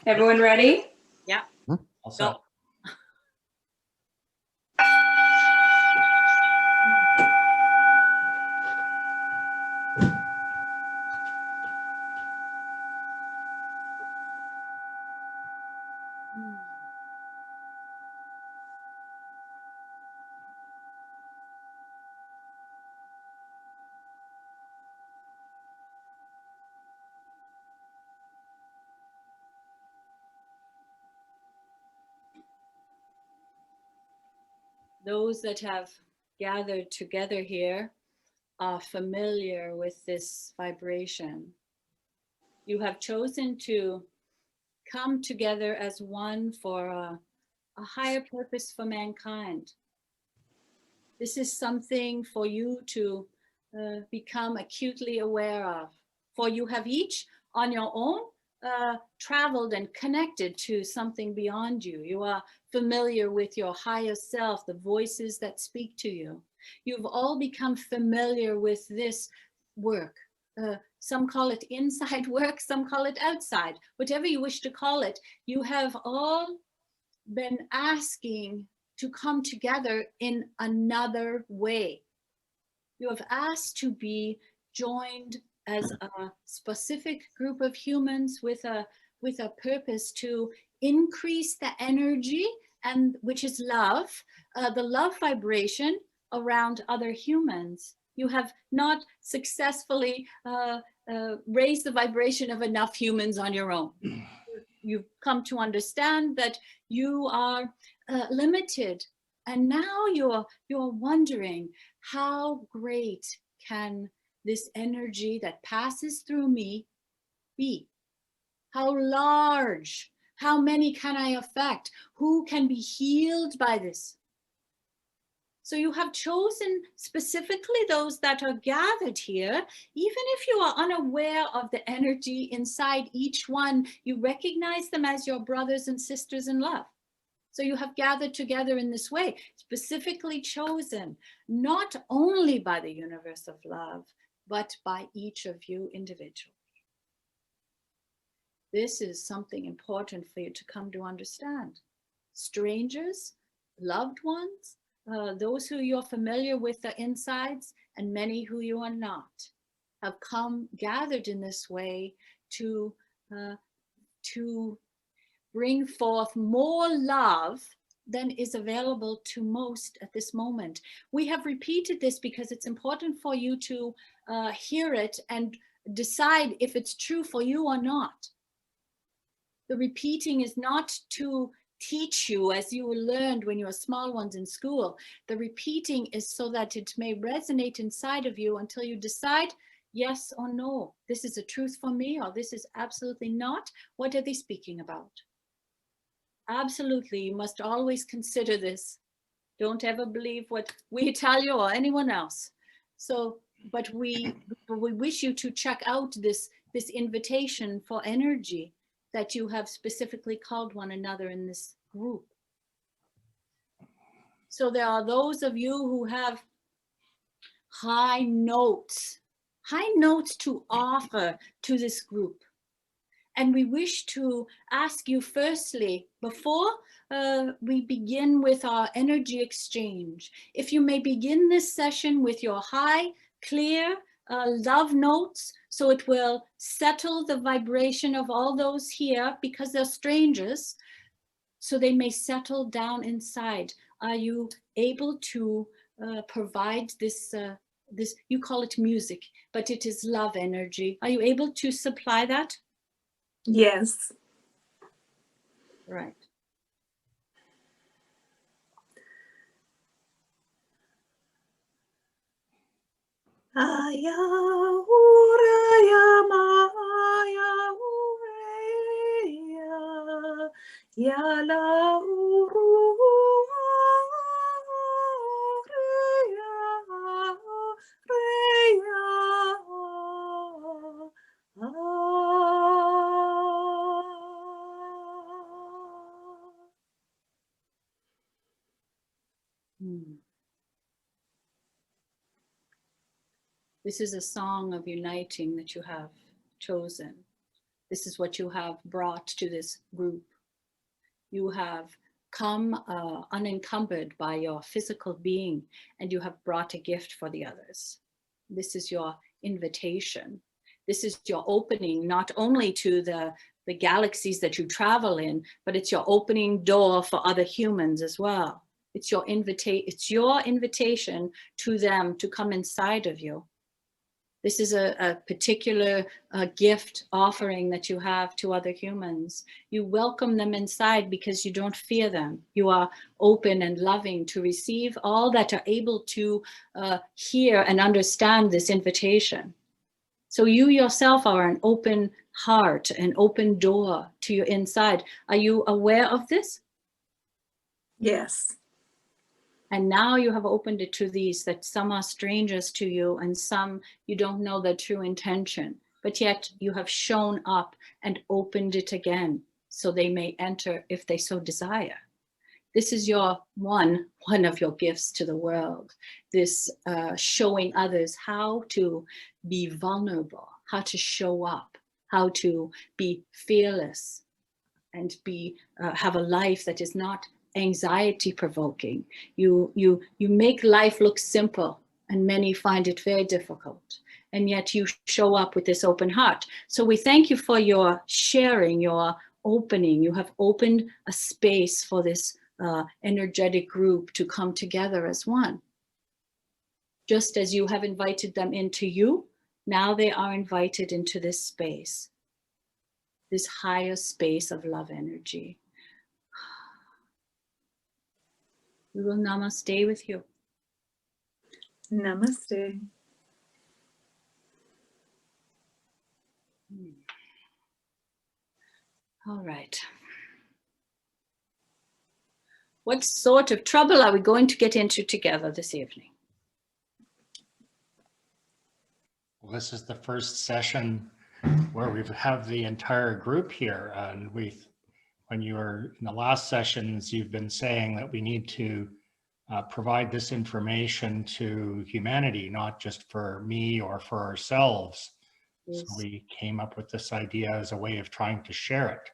Everyone ready? Yeah. All set. Go. Those that have gathered together here are familiar with this vibration. You have chosen to come together as one for a higher purpose for mankind. This is something for you to become acutely aware of. For you have each on your own traveled and connected to something beyond you. You are familiar with your higher self, the voices that speak to you. You've all become familiar with this work. Some call it inside work, some call it outside. Whatever you wish to call it, you have all been asking to come together in another way. You have asked to be joined as a specific group of humans with a purpose to increase the energy, and which is love, the love vibration around other humans. You have not successfully raised the vibration of enough humans on your own. You've come to understand that you are limited, and now you're wondering, how great can this energy that passes through me be? How large? How many can I affect? Who can be healed by this? So you have chosen specifically those that are gathered here. Even if you are unaware of the energy inside each one, you recognize them as your brothers and sisters in love. So you have gathered together in this way, specifically chosen, not only by the universe of love, but by each of you individually. This is something important for you to come to understand. Strangers, loved ones, those who you're familiar with the insides, and many who you are not, have come gathered in this way to bring forth more love than is available to most at this moment. We have repeated this because it's important for you to hear it and decide if it's true for you or not. The repeating is not to teach you as you learned when you were small ones in school. The repeating is so that it may resonate inside of you until you decide yes or no. This is a truth for me, or this is absolutely not. What are they speaking about? Absolutely, you must always consider this. Don't ever believe what we tell you or anyone else. So, but we wish you to check out this invitation for energy that you have specifically called one another in this group. So there are those of you who have high notes to offer to this group. And we wish to ask you firstly, before we begin with our energy exchange, if you may begin this session with your high, clear love notes, so it will settle the vibration of all those here, because they're strangers, so they may settle down inside. Are you able to provide this, you call it music, but it is love energy. Are you able to supply that? Yes. Right. Aya uraya maya ureya yala ureya reya This is a song of uniting that you have chosen. This is what you have brought to this group. You have come unencumbered by your physical being, and you have brought a gift for the others. This is your invitation. This is your opening, not only to the galaxies that you travel in, but it's your opening door for other humans as well. It's your invitation to them to come inside of you. This is a particular gift offering that you have to other humans. You welcome them inside because you don't fear them. You are open and loving to receive all that are able to hear and understand this invitation. So you yourself are an open heart, an open door to your inside. Are you aware of this? Yes. And now you have opened it to these, that some are strangers to you and some you don't know their true intention, but yet you have shown up and opened it again so they may enter if they so desire. This is your one of your gifts to the world, this showing others how to be vulnerable, how to show up, how to be fearless and have a life that is not anxiety provoking. You make life look simple, and many find it very difficult. And yet you show up with this open heart. So we thank you for your sharing, your opening. You have opened a space for this energetic group to come together as one. Just as you have invited them into you, now they are invited into this space, this higher space of love energy. We will namaste with you. Namaste. All right. What sort of trouble are we going to get into together this evening? Well, this is the first session where we have the entire group here. And when you were in the last sessions, you've been saying that we need to provide this information to humanity, not just for me or for ourselves. Yes. So we came up with this idea as a way of trying to share it.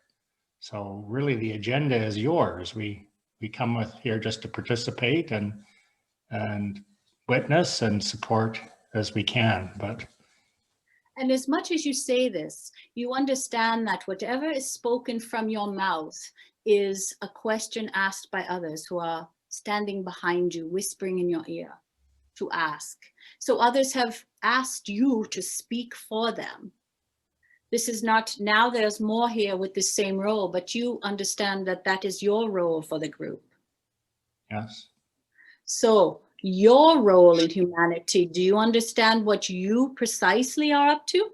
So really the agenda is yours. We come with here just to participate and witness and support as we can. And as much as you say this, you understand that whatever is spoken from your mouth is a question asked by others who are standing behind you, whispering in your ear to ask. So others have asked you to speak for them. This is not, now there's more here with the same role, but you understand that that is your role for the group. Yes. So your role in humanity, do you understand what you precisely are up to?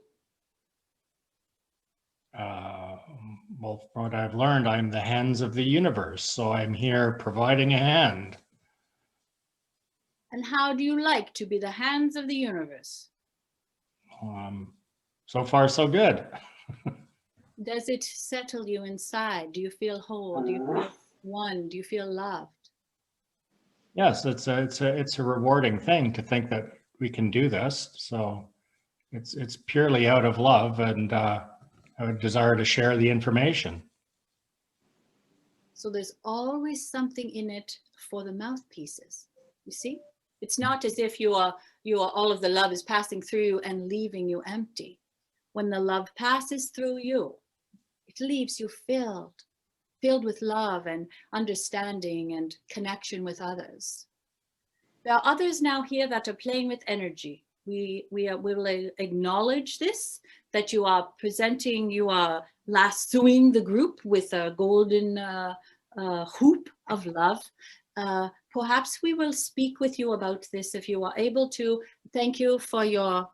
Well, from what I've learned, I'm the hands of the universe. So I'm here providing a hand. And how do you like to be the hands of the universe? So far, so good. Does it settle you inside? Do you feel whole? Do you feel one? Do you feel loved? Yes, it's a rewarding thing to think that we can do this. So it's purely out of love and a desire to share the information. So there's always something in it for the mouthpieces. You see, it's not as if you are all of the love is passing through you and leaving you empty. When the love passes through you, it leaves you filled with love and understanding and connection with others. There are others now here that are playing with energy. We will acknowledge this, that you are presenting, you are lassoing the group with a golden hoop of love. Perhaps we will speak with you about this if you are able to. Thank you for your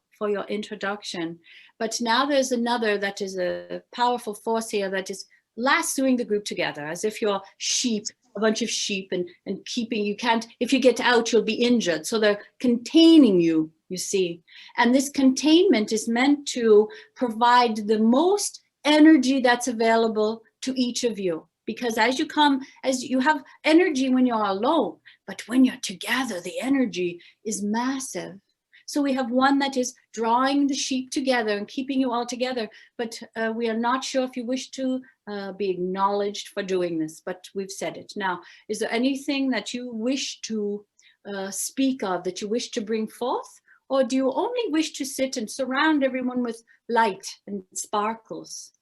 introduction. But now there's another that is a powerful force here that is lassoing the group together as if you're sheep, a bunch of sheep, and keeping, you can't, if you get out, you'll be injured. So they're containing you, you see. And this containment is meant to provide the most energy that's available to each of you. Because as you have energy when you're alone, but when you're together, the energy is massive. So we have one that is drawing the sheep together and keeping you all together, but we are not sure if you wish to be acknowledged for doing this, but we've said it. Now, is there anything that you wish to speak of, that you wish to bring forth? Or do you only wish to sit and surround everyone with light and sparkles?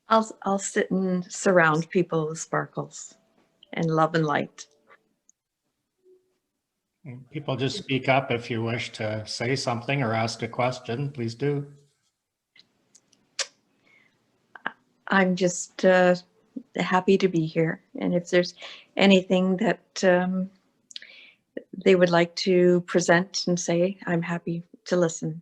I'll sit and surround people with sparkles and love and light. People just speak up if you wish to say something or ask a question, please do. I'm just happy to be here. And if there's anything that they would like to present and say, I'm happy to listen.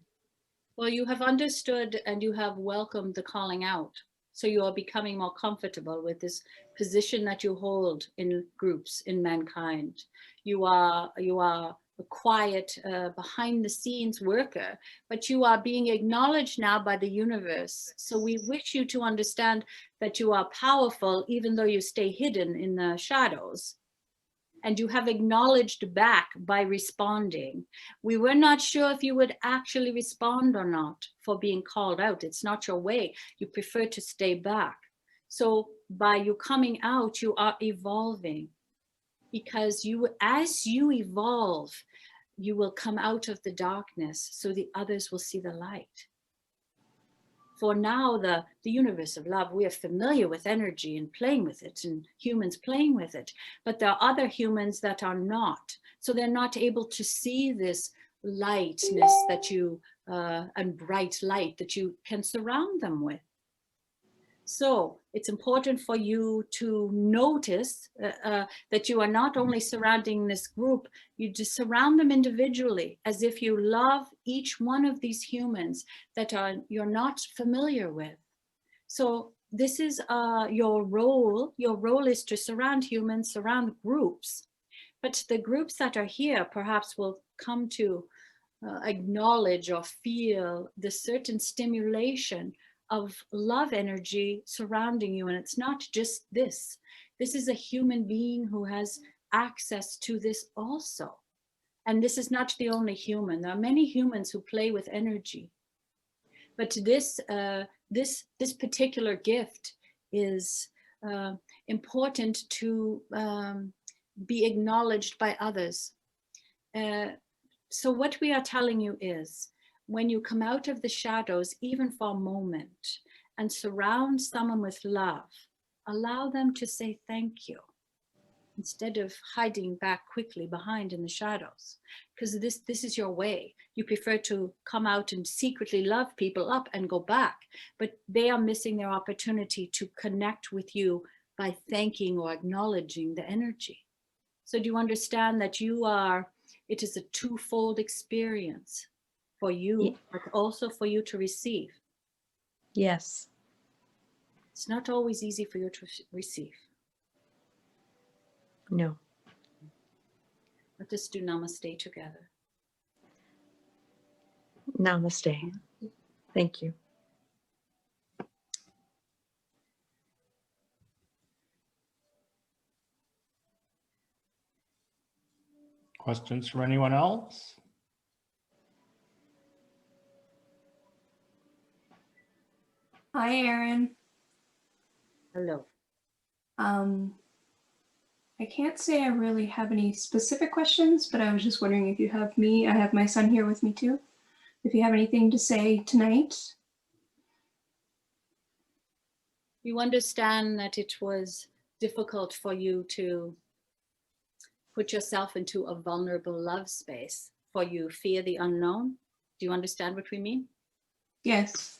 Well, you have understood and you have welcomed the calling out. So you are becoming more comfortable with this position that you hold in groups, in mankind. You are a quiet, behind the scenes worker, but you are being acknowledged now by the universe. So we wish you to understand that you are powerful, even though you stay hidden in the shadows. And you have acknowledged back by responding. We were not sure if you would actually respond or not for being called out. It's not your way. You prefer to stay back. So by you coming out, you are evolving, because as you evolve, you will come out of the darkness so the others will see the light. For now, the universe of love, we are familiar with energy and playing with it, and humans playing with it. But there are other humans that are not. So they're not able to see this lightness that you, and bright light that you can surround them with. So it's important for you to notice that you are not only surrounding this group, you just surround them individually, as if you love each one of these humans that you're not familiar with. So this is your role. Your role is to surround humans, surround groups. But the groups that are here perhaps will come to acknowledge or feel the certain stimulation of love energy surrounding you. And it's not just this. This is a human being who has access to this also. And this is not the only human. There are many humans who play with energy. But this particular gift is important to be acknowledged by others. So what we are telling you is, when you come out of the shadows, even for a moment, and surround someone with love, allow them to say thank you, instead of hiding back quickly behind in the shadows. Because this is your way. You prefer to come out and secretly love people up and go back, but they are missing their opportunity to connect with you by thanking or acknowledging the energy. So do you understand that it is a twofold experience for you, but also for you to receive? Yes. It's not always easy for you to receive. No. Let us do namaste together. Namaste. Thank you. Questions from anyone else? Hi, Aaron. Hello. I can't say I really have any specific questions, but I was just wondering if you have me. I have my son here with me too. If you have anything to say tonight. You understand that it was difficult for you to put yourself into a vulnerable love space, for you fear the unknown. Do you understand what we mean? Yes.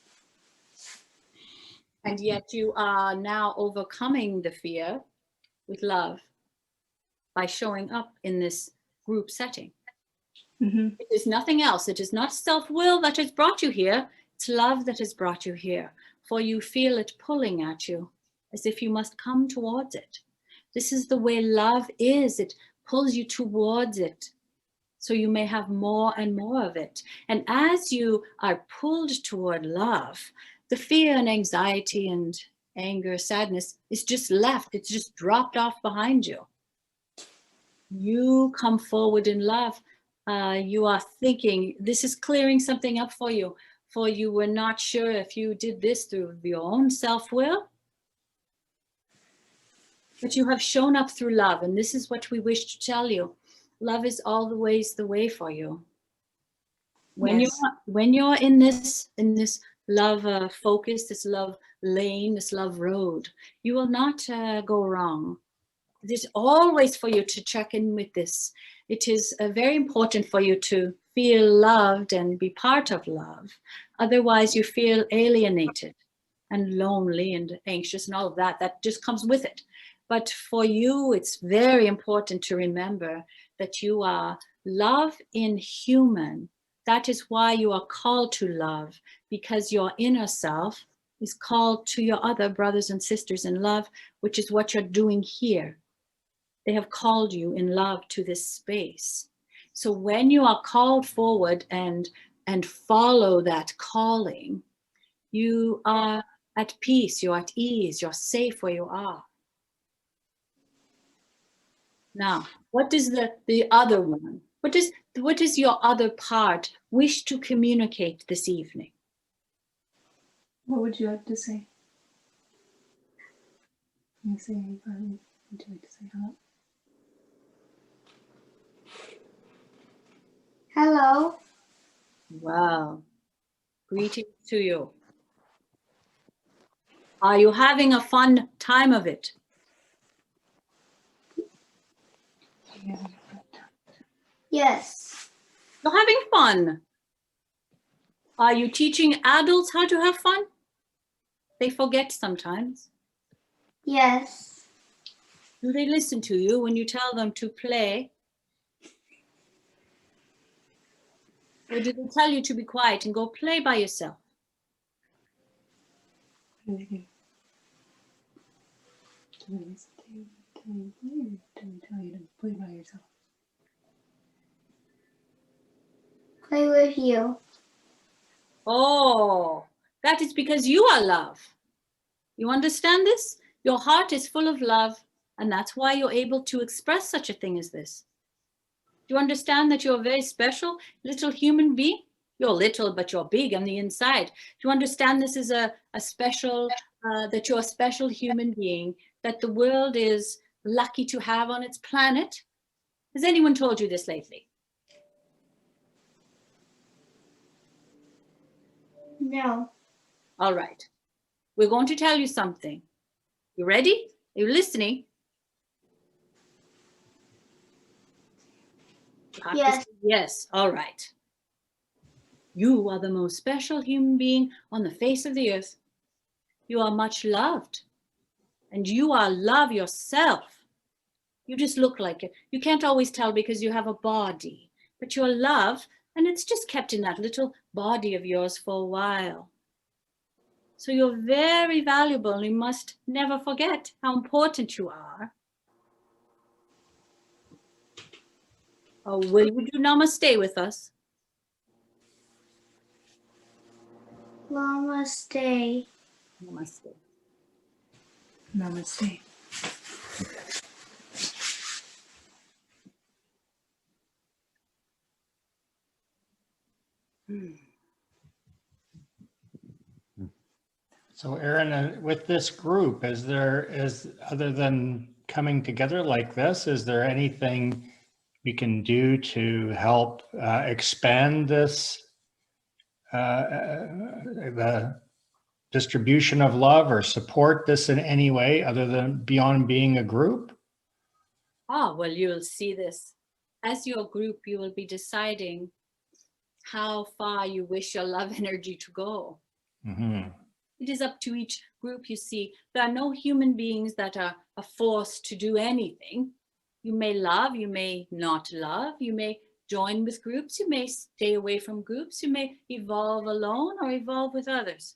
And yet you are now overcoming the fear with love by showing up in this group setting. Mm-hmm. It is nothing else. It is not self-will that has brought you here. It's love that has brought you here. For you feel it pulling at you as if you must come towards it. This is the way love is. It pulls you towards it, so you may have more and more of it. And as you are pulled toward love, the fear and anxiety and anger, sadness is just left. It's just dropped off behind you. You come forward in love. You are thinking, this is clearing something up for you. For you were not sure if you did this through your own self-will, but you have shown up through love. And this is what we wish to tell you. Love is always the way for you. When Yes. you're in this love focus, this love lane, this love road, you will not go wrong. It is always for you to check in with this. It is very important for you to feel loved and be part of love. Otherwise, you feel alienated and lonely and anxious and all of that. That just comes with it. But for you, it's very important to remember that you are love in human. That is why you are called to love, because your inner self is called to your other brothers and sisters in love, which is what you're doing here. They have called you in love to this space. So when you are called forward and follow that calling, you are at peace, you're at ease, you're safe where you are. Now, what is the other one? What is your other part wish to communicate this evening? What would you like to say? Can you say anything? Would you like to say hello? Hello. Wow. Greetings to you. Are you having a fun time of it? Yeah. Yes. You're having fun. Are you teaching adults how to have fun? They forget sometimes. Yes. Do they listen to you when you tell them to play? Or do they tell you to be quiet and go play by yourself? What do they do? Do they listen to you? Tell you to play, or do they tell you to play by yourself? Play with you. Oh, that is because you are love. You understand this? Your heart is full of love, and that's why you're able to express such a thing as this. Do you understand that you're a very special little human being? You're little, but you're big on the inside. Do you understand this is a special, that you're a special human being, that the world is lucky to have on its planet? Has anyone told you this lately? No. All right. We're going to tell you something. You ready? Are you listening? You have to Yes. say yes. All right. You are the most special human being on the face of the earth. You are much loved. And you are love yourself. You just look like it. You can't always tell because you have a body, but you're love, and it's just kept in that little body of yours for a while. So you're very valuable, and you must never forget how important you are. Oh, will you do namaste with us? Namaste. Namaste. Namaste. So Aaron, with this group, other than coming together like this, is there anything we can do to help expand this, the distribution of love, or support this in any way other than beyond being a group? Ah, well, you'll see this. As your group, you will be deciding how far you wish your love energy to go. Mm-hmm. It is up to each group, you see. There are no human beings that are forced to do anything. You may love, you may not love, you may join with groups, you may stay away from groups, you may evolve alone or evolve with others.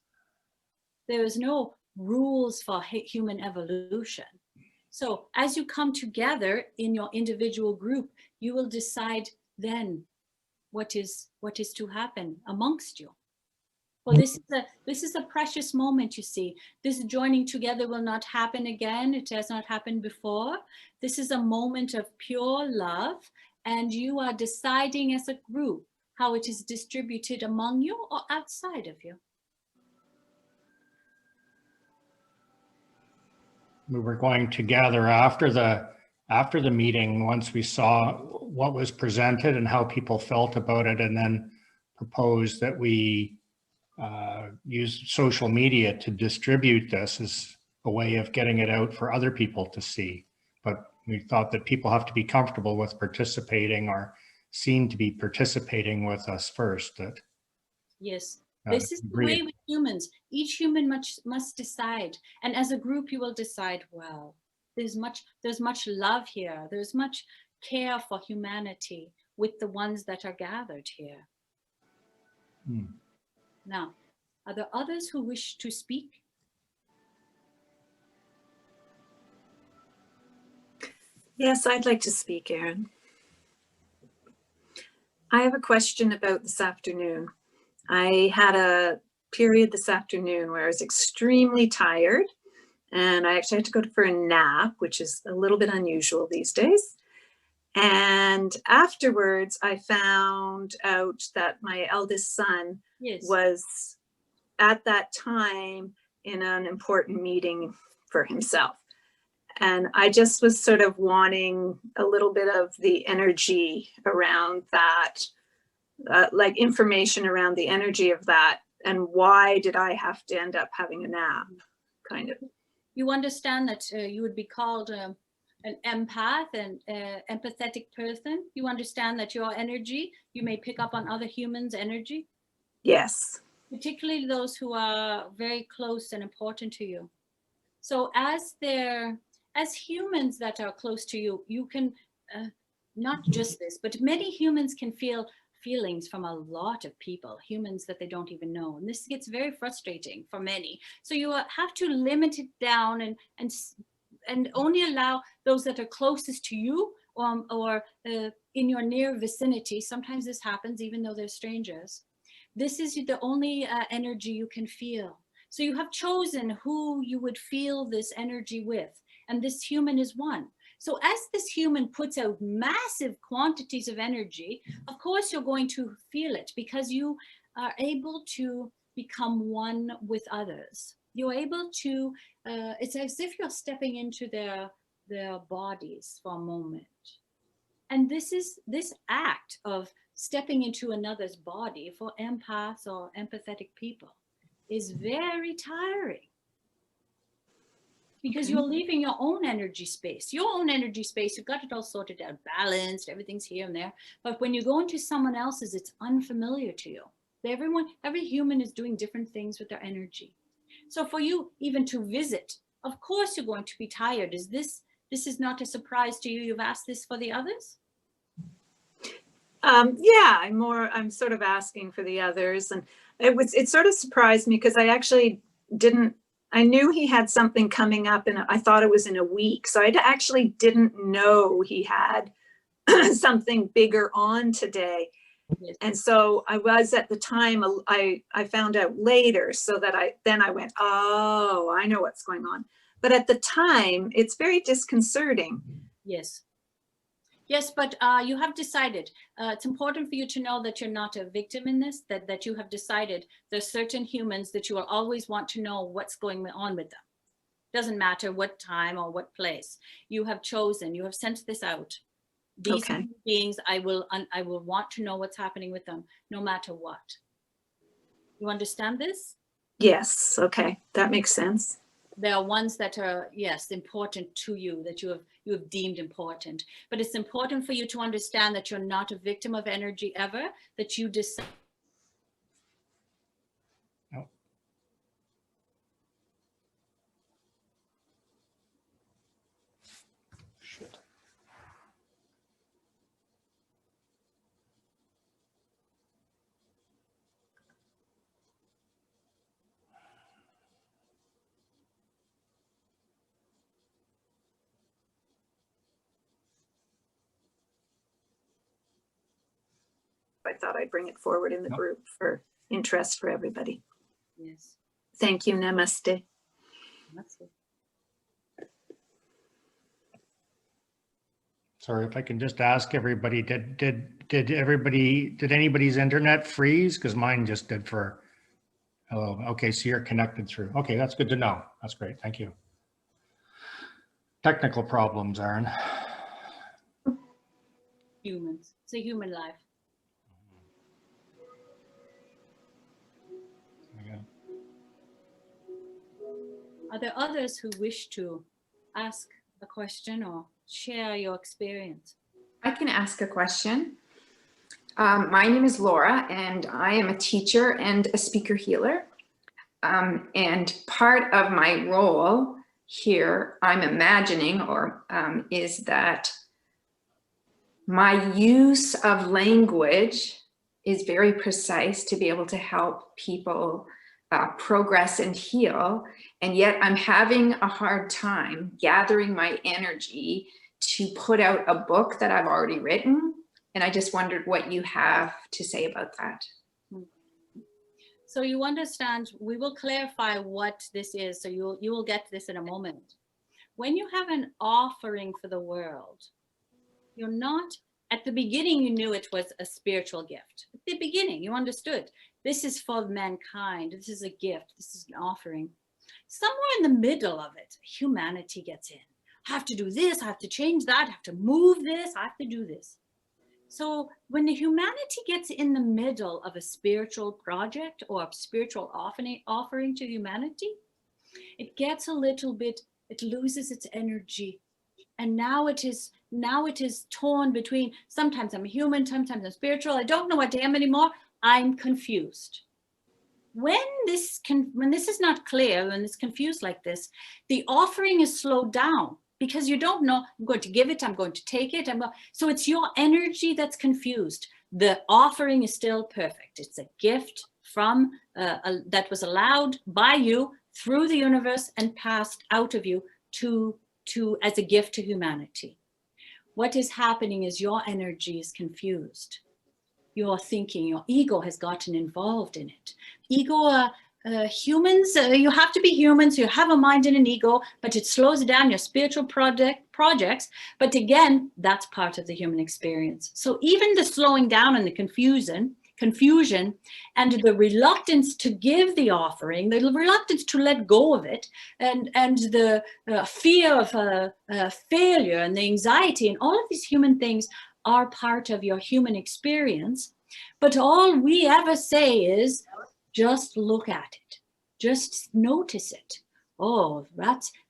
There is no rules for human evolution. So as you come together in your individual group, you will decide then what is to happen amongst you. Well, this is a precious moment, you see. This joining together will not happen again. It has not happened before. This is a moment of pure love, and you are deciding as a group how it is distributed among you or outside of you. We were going to gather after the meeting, once we saw what was presented and how people felt about it, and then propose that we use social media to distribute this as a way of getting it out for other people to see. But we thought that people have to be comfortable with participating or seen to be participating with us first. That Yes, this is the way with humans. Each human must decide, and as a group, you will decide. Well, there's much love here. There's much care for humanity with the ones that are gathered here. Now, are there others who wish to speak? Yes, I'd like to speak, Aaron. I have a question about this afternoon. I had a period this afternoon where I was extremely tired, and I actually had to go for a nap, which is a little bit unusual these days. And afterwards, I found out that my eldest son was at that time in an important meeting for himself. And I just was sort of wanting a little bit of the energy around that, like information around the energy of that. And why did I have to end up having a nap, kind of? You understand that you would be called an empath and empathetic person. You understand that your energy, you may pick up on other humans' energy. Yes. Particularly those who are very close and important to you. So as humans that are close to you, you can, not just this, but many humans can feel feelings from a lot of people, humans that they don't even know. And this gets very frustrating for many. So you have to limit it down and only allow those that are closest to you or in your near vicinity. Sometimes this happens even though they're strangers. This is the only energy you can feel. So you have chosen who you would feel this energy with, and this human is one. So as this human puts out massive quantities of energy, of course you're going to feel it because you are able to become one with others. You're able to, it's as if you're stepping into their bodies for a moment. And this act of stepping into another's body for empaths or empathetic people is very tiring. Because you're leaving your own energy space. Your own energy space, you've got it all sorted out, balanced, everything's here and there. But when you go into someone else's, it's unfamiliar to you. Every human is doing different things with their energy. So for you even to visit, of course you're going to be tired. This is not a surprise to you? You've asked this for the others? Yeah, I'm sort of asking for the others, and it sort of surprised me because I actually I knew he had something coming up and I thought it was in a week. So I actually didn't know he had something bigger on today. Yes. And so I was at the time, I found out later, so that I went, oh, I know what's going on. But at the time, it's very disconcerting. Yes. Yes, but you have decided. It's important for you to know that you're not a victim in this, that you have decided there's certain humans that you will always want to know what's going on with them. Doesn't matter what time or what place. You have chosen, you have sent this out. These beings, I will want to know what's happening with them, no matter what. You understand this? Yes, okay, that makes sense. There are ones that are, yes, important to you, that you have deemed important. But it's important for you to understand that you're not a victim of energy ever, that you decide. Oh. Shit. I thought I'd bring it forward in the group for interest for everybody. Yes. Thank you. Namaste. That's it. Sorry, if I can just ask everybody, did anybody's internet freeze? Because mine just did for, oh, okay, so you're connected through. Okay, that's good to know. That's great. Thank you. Technical problems, Aaron. Humans. It's a human life. Yeah. Are there others who wish to ask a question or share your experience? I can ask a question. My name is Laura, and I am a teacher and a speaker healer. And part of my role here, I'm imagining, is that my use of language is very precise to be able to help people progress and heal. And yet I'm having a hard time gathering my energy to put out a book that I've already written. And I just wondered what you have to say about that. So you understand, we will clarify what this is. So you will get this in a moment. When you have an offering for the world, you're not, at the beginning, you knew it was a spiritual gift. At the beginning, you understood this is for mankind. This is a gift. This is an offering. Somewhere in the middle of it, humanity gets in. I have to do this. I have to change that. I have to move this. I have to do this. So when the humanity gets in the middle of a spiritual project or a spiritual offering to humanity, it gets a little bit, it loses its energy. And now it is torn between, sometimes I'm human, sometimes I'm spiritual. I don't know what I am anymore. I'm confused. When this is not clear, when it's confused like this, the offering is slowed down because you don't know, I'm going to give it, I'm going to take it. So it's your energy that's confused. The offering is still perfect. It's a gift from that was allowed by you through the universe and passed out of you to as a gift to humanity. What is happening is your energy is confused. Your thinking, your ego has gotten involved in it. Ego, humans, you have to be humans, you have a mind and an ego, but it slows down your spiritual projects. But again, that's part of the human experience. So even the slowing down and the confusion and the reluctance to give the offering, the reluctance to let go of it, and the fear of failure and the anxiety and all of these human things are part of your human experience. But all we ever say is, just look at it. Just notice it. Oh,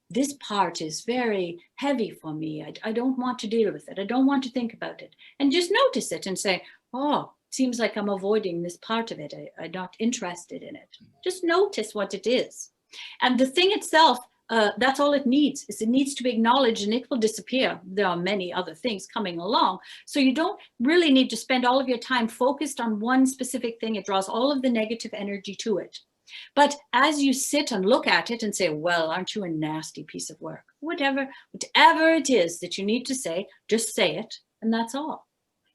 this part is very heavy for me. I don't want to deal with it. I don't want to think about it. And just notice it and say, oh, seems like I'm avoiding this part of it. I'm not interested in it. Just notice what it is. And the thing itself, that's all it needs, is it needs to be acknowledged and it will disappear. There are many other things coming along. So you don't really need to spend all of your time focused on one specific thing. It draws all of the negative energy to it. But as you sit and look at it and say, well, aren't you a nasty piece of work? Whatever it is that you need to say, just say it, and that's all.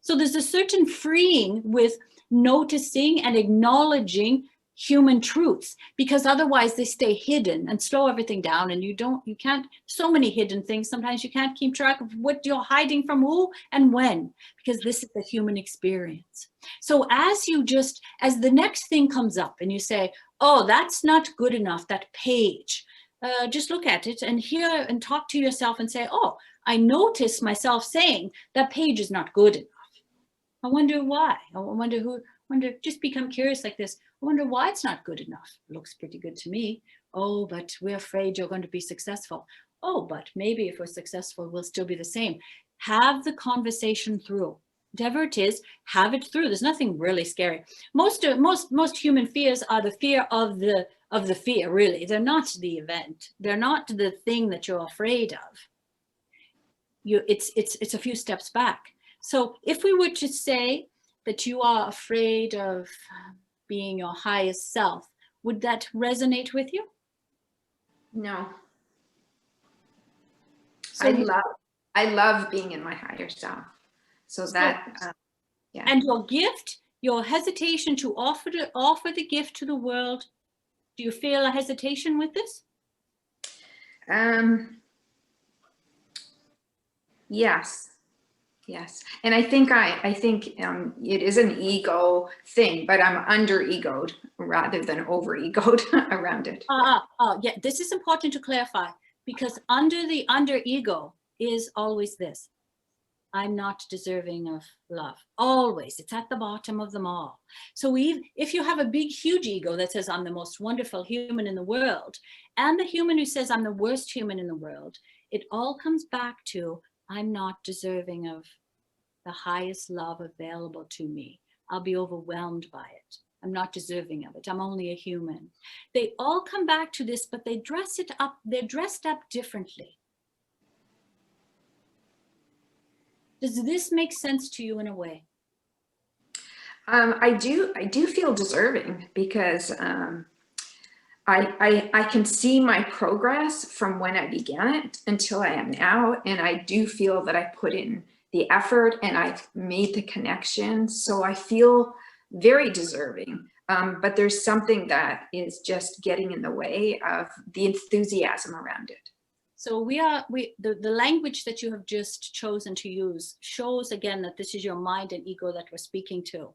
So there's a certain freeing with noticing and acknowledging human truths, because otherwise they stay hidden and slow everything down, and you can't, so many hidden things, sometimes you can't keep track of what you're hiding from who and when, because this is the human experience. So as the next thing comes up and you say, oh, that's not good enough, that page, just look at it and hear and talk to yourself and say, oh, I notice myself saying that page is not good enough. I wonder why. Just become curious like this. I wonder why it's not good enough. It looks pretty good to me. Oh, but we're afraid you're going to be successful. Oh, but maybe if we're successful, we'll still be the same. Have the conversation through. Whatever it is, have it through. There's nothing really scary. Most human fears are the fear of the fear, really. They're not the event. They're not the thing that you're afraid of. It's a few steps back. So if we were to say that you are afraid of being your highest self, would that resonate with you? No. So I love being in my higher self. So that, yeah. And your gift, your hesitation to offer the gift to the world, Do you feel a hesitation with this? Yes. Yes. And I think it is an ego thing, but I'm under egoed rather than over egoed around it. Yeah, this is important to clarify, because under the under ego is always this: I'm not deserving of love. Always. It's at the bottom of them all. So if you have a big, huge ego that says I'm the most wonderful human in the world, and the human who says I'm the worst human in the world, it all comes back to I'm not deserving of the highest love available to me. I'll be overwhelmed by it. I'm not deserving of it. I'm only a human. They all come back to this, but they dress it up. They're dressed up differently. Does this make sense to you in a way? I do feel deserving because I can see my progress from when I began it until I am now. And I do feel that I put in the effort and I've made the connection. So I feel very deserving. But there's something that is just getting in the way of the enthusiasm around it. So the language that you have just chosen to use shows again that this is your mind and ego that we're speaking to.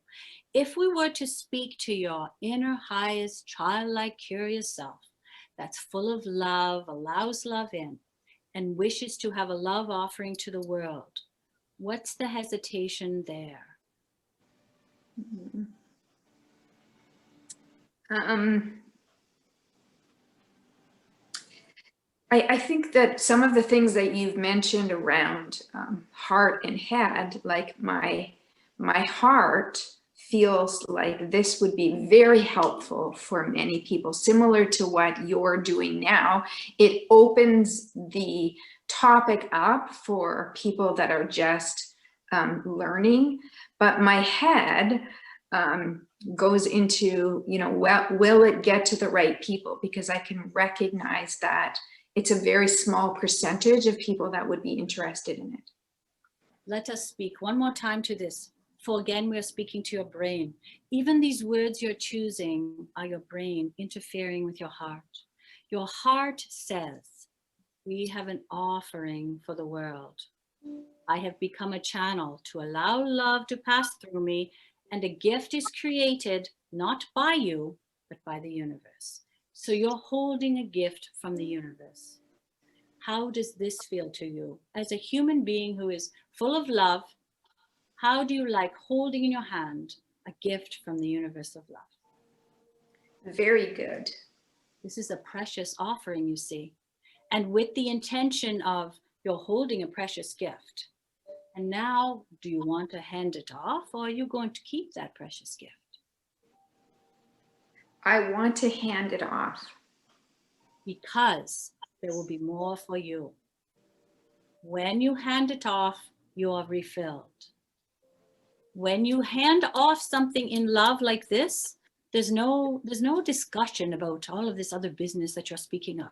If we were to speak to your inner, highest, childlike, curious self that's full of love, allows love in, and wishes to have a love offering to the world, what's the hesitation there? I think that some of the things that you've mentioned around heart and head, like my heart feels like this would be very helpful for many people, similar to what you're doing now. It opens the topic up for people that are just learning, but my head goes into, will it get to the right people? Because I can recognize that it's a very small percentage of people that would be interested in it. Let us speak one more time to this. For again, we're speaking to your brain. Even these words you're choosing are your brain interfering with your heart. Your heart says, we have an offering for the world. I have become a channel to allow love to pass through me, and a gift is created not by you, but by the universe. So you're holding a gift from the universe. How does this feel to you? As a human being who is full of love, how do you like holding in your hand a gift from the universe of love? Very good. This is a precious offering, you see. And with the intention of you're holding a precious gift. And now, do you want to hand it off, or are you going to keep that precious gift? I want to hand it off. Because there will be more for you. When you hand it off, you are refilled. When you hand off something in love like this, there's no discussion about all of this other business that you're speaking of.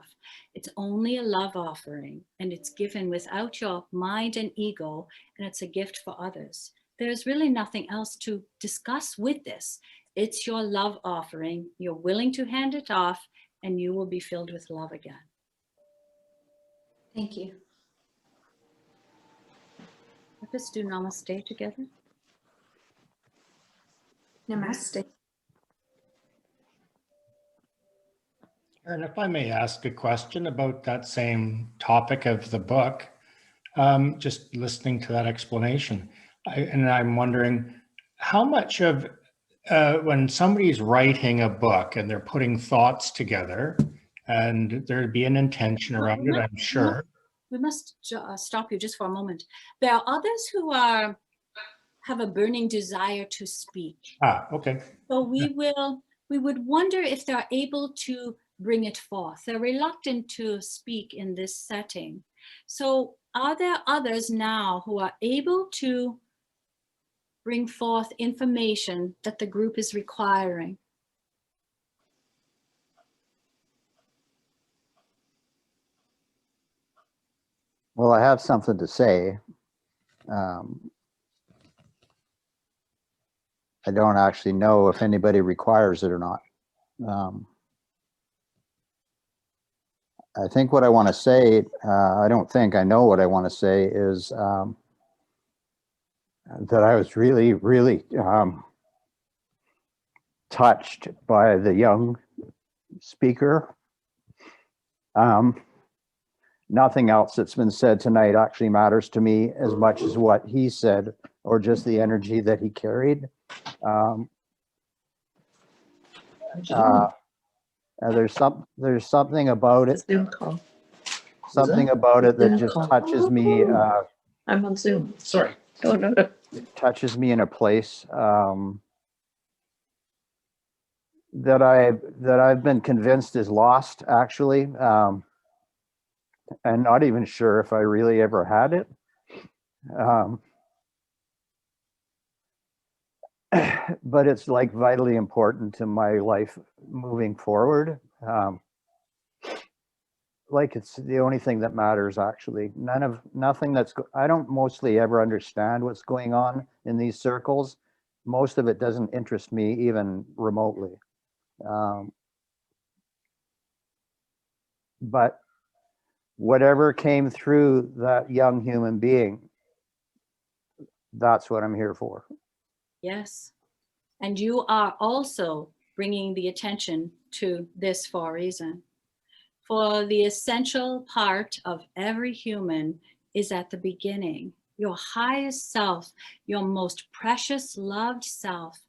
It's only a love offering, and it's given without your mind and ego, and it's a gift for others. There's really nothing else to discuss with this. It's your love offering. You're willing to hand it off, and you will be filled with love again. Thank you. Let us do namaste together. Namaste. Aaron, if I may ask a question about that same topic of the book, just listening to that explanation, and I'm wondering how much of when somebody's writing a book and they're putting thoughts together, and there'd be an intention around it, I'm sure. We must stop you just for a moment. There are others who have a burning desire to speak. Okay. So we would wonder if they're able to bring it forth. They're reluctant to speak in this setting. So are there others now who are able to bring forth information that the group is requiring? Well, I have something to say. I don't actually know if anybody requires it or not. I think what I want to say, I don't think I know what I want to say is that I was really, really touched by the young speaker. Nothing else that's been said tonight actually matters to me as much as what he said, or just the energy that he carried. There's something about it. Zoom call. Something about it that just touches me. I'm on Zoom. Sorry. No. Touches me in a place that I've been convinced is lost, actually, and not even sure if I really ever had it. But it's like vitally important to my life moving forward. Like it's the only thing that matters, actually. Nothing I don't mostly ever understand what's going on in these circles. Most of it doesn't interest me even remotely. But whatever came through that young human being, that's what I'm here for. Yes. And you are also bringing the attention to this for a reason. For the essential part of every human is at the beginning. Your highest self, your most precious, loved self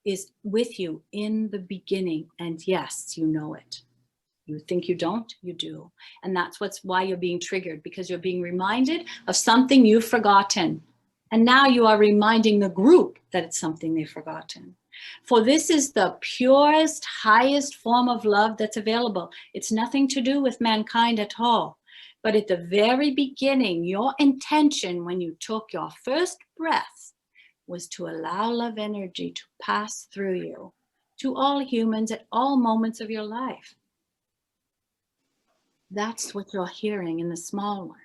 is with you in the beginning. And yes, you know it. You think you don't, you do. And that's why you're being triggered, because you're being reminded of something you've forgotten. And now you are reminding the group that it's something they've forgotten. For this is the purest, highest form of love that's available. It's nothing to do with mankind at all. But at the very beginning, your intention when you took your first breath was to allow love energy to pass through you to all humans at all moments of your life. That's what you're hearing in the small one.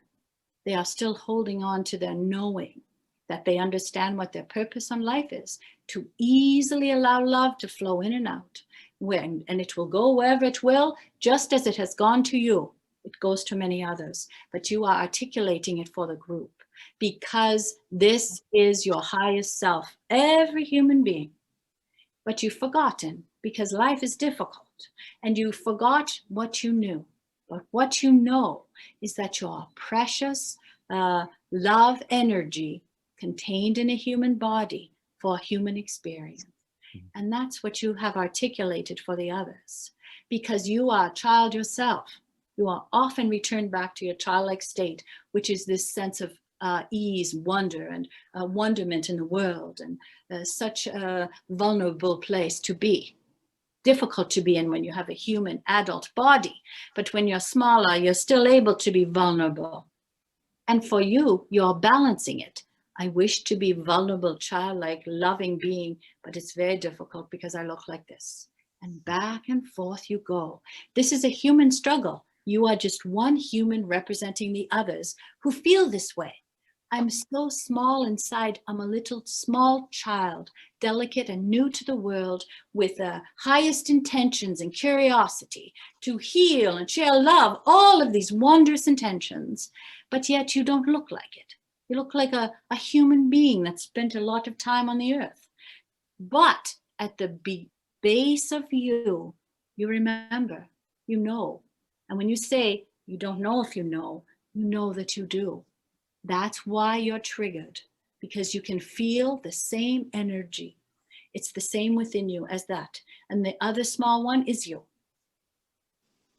They are still holding on to their knowing that they understand what their purpose on life is, to easily allow love to flow in and out. And it will go wherever it will, just as it has gone to you. It goes to many others, but you are articulating it for the group, because this is your highest self, every human being. But you've forgotten, because life is difficult, and you forgot what you knew. But what you know is that your precious love energy contained in a human body for a human experience. And that's what you have articulated for the others, because you are a child yourself. You are often returned back to your childlike state, which is this sense of ease, wonder, and wonderment in the world, and such a vulnerable place to be. Difficult to be in when you have a human adult body, but when you're smaller, you're still able to be vulnerable. And for you, you're balancing it. I wish to be vulnerable, childlike, loving being, but it's very difficult because I look like this. And back and forth you go. This is a human struggle. You are just one human representing the others who feel this way. I'm so small inside. I'm a little small child, delicate and new to the world, with the highest intentions and curiosity to heal and share love, all of these wondrous intentions. But yet you don't look like it. You look like a human being that spent a lot of time on the earth. But at the base of you, you remember, you know. And when you say you don't know if you know that you do. That's why you're triggered, because you can feel the same energy. It's the same within you as that. And the other small one is you.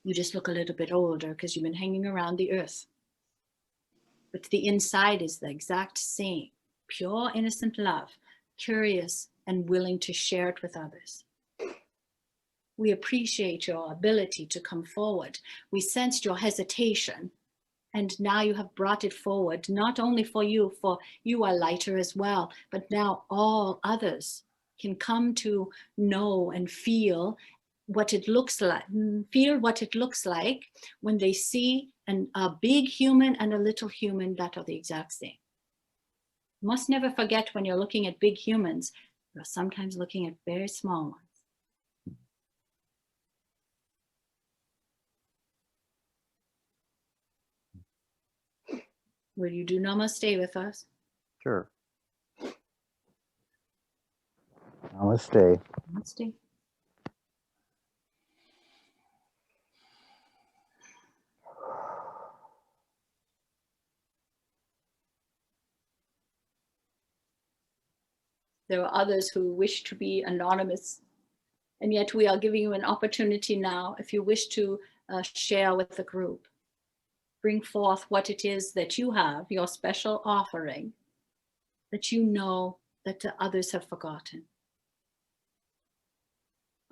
You just look a little bit older because you've been hanging around the earth. But the inside is the exact same. Pure, innocent love, curious and willing to share it with others. We appreciate your ability to come forward. We sensed your hesitation. And now you have brought it forward, not only for you are lighter as well, but now all others can come to know and feel what it looks like, when they see a big human and a little human that are the exact same. You must never forget, when you're looking at big humans, you're sometimes looking at very small ones. Will you do namaste with us? Sure. Namaste. Namaste. There are others who wish to be anonymous, and yet we are giving you an opportunity now, if you wish to share with the group. Bring forth what it is that you have, your special offering, that you know that the others have forgotten.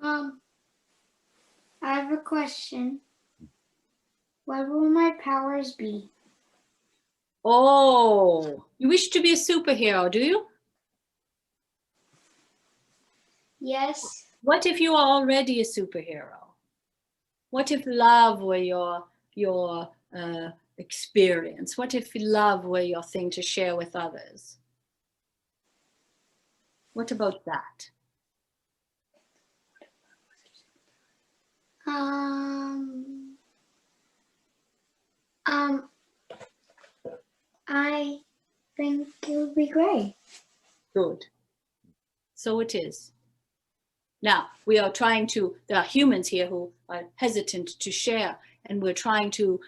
I have a question. What will my powers be? Oh, you wish to be a superhero, do you? Yes. What if you are already a superhero? What if love were your experience? What if love were your thing to share with others? What about that? I think it would be great. Good. So it is. Now, we are trying to, there are humans here who are hesitant to share, and we're trying to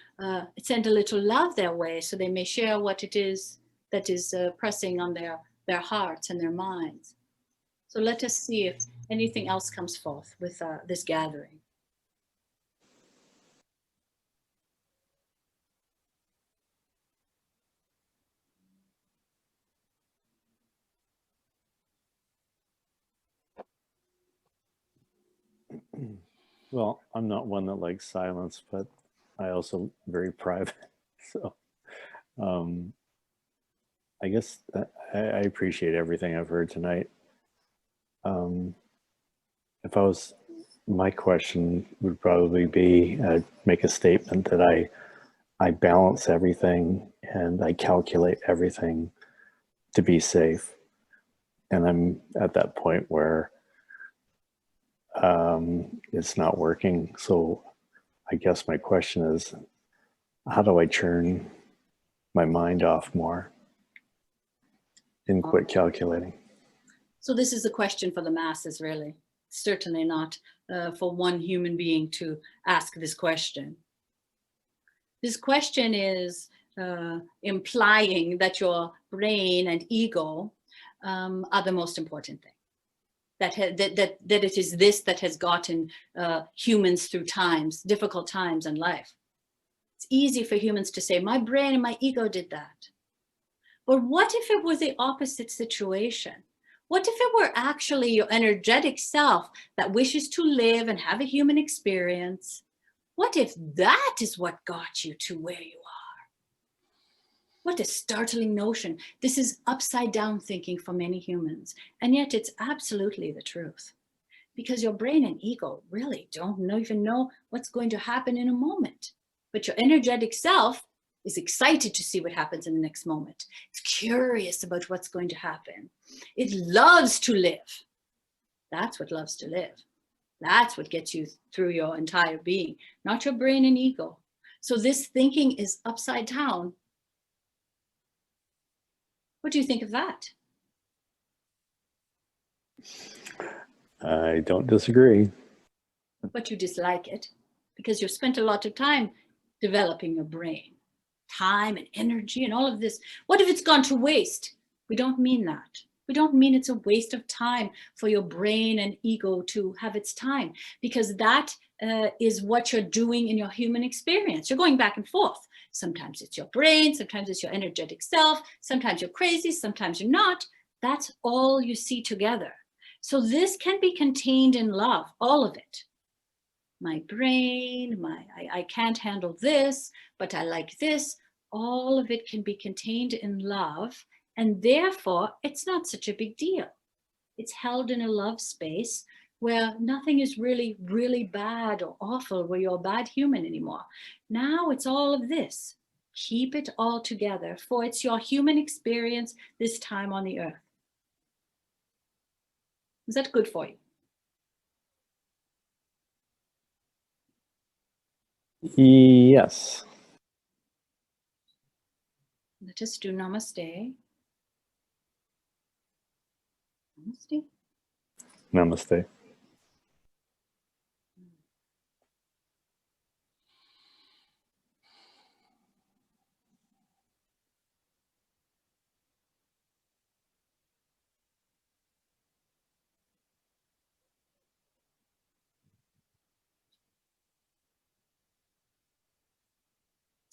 send a little love their way so they may share what it is that is pressing on their hearts and their minds. So let us see if anything else comes forth with this gathering. Well, I'm not one that likes silence, but I also very private. So I guess I appreciate everything I've heard tonight. If I was, my question would probably be, make a statement that I balance everything and I calculate everything to be safe. And I'm at that point where it's not working. So I guess my question is, how do I turn my mind off more and quit calculating? So this is a question for the masses, really. Certainly not for one human being to ask this question. This question is implying that your brain and ego are the most important thing. That it is this that has gotten humans through difficult times in life. It's easy for humans to say, my brain and my ego did that. But what if it was the opposite situation? What if it were actually your energetic self that wishes to live and have a human experience? What if that is what got you to where you are? What a startling notion. This is upside down thinking for many humans, and yet it's absolutely the truth. Because your brain and ego really don't even know what's going to happen in a moment. But your energetic self is excited to see what happens in the next moment. It's curious about what's going to happen. It loves to live. That's what loves to live. That's what gets you through your entire being, not your brain and ego. So this thinking is upside down. What do you think of that? I don't disagree. But you dislike it because you've spent a lot of time developing your brain, time and energy and all of this. What if it's gone to waste? We don't mean that. We don't mean it's a waste of time for your brain and ego to have its time, because that is what you're doing in your human experience. You're going back and forth. Sometimes it's your brain, sometimes it's your energetic self, sometimes you're crazy, sometimes you're not. That's all you see together. So this can be contained in love, all of it. My brain, I can't handle this, but I like this. All of it can be contained in love, and therefore it's not such a big deal. It's held in a love space where nothing is really, really bad or awful, where you're a bad human anymore. Now it's all of this. Keep it all together, for it's your human experience this time on the earth. Is that good for you? Yes. Let us do namaste. Namaste. Namaste.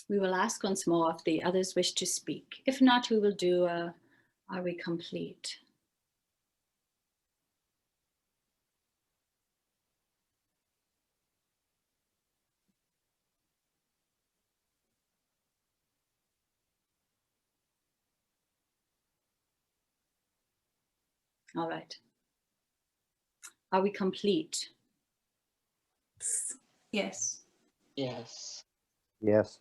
We will ask once more if the others wish to speak. If not, we will do a, are we complete? All right. Are we complete? Yes. Yes. Yes.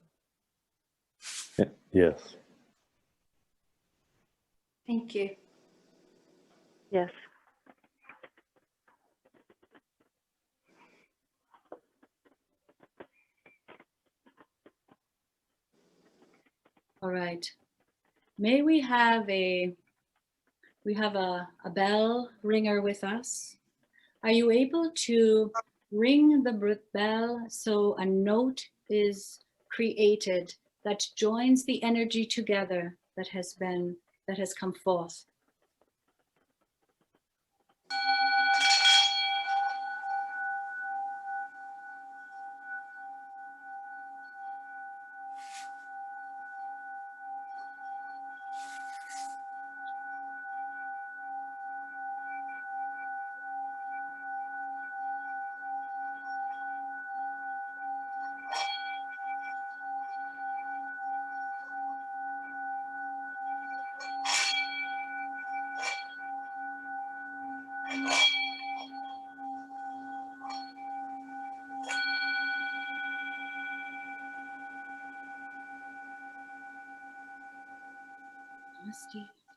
Yes. Thank you. Yes. All right. May we have a bell ringer with us. Are you able to ring the bell so a note is created that joins the energy together that has come forth? Namaste.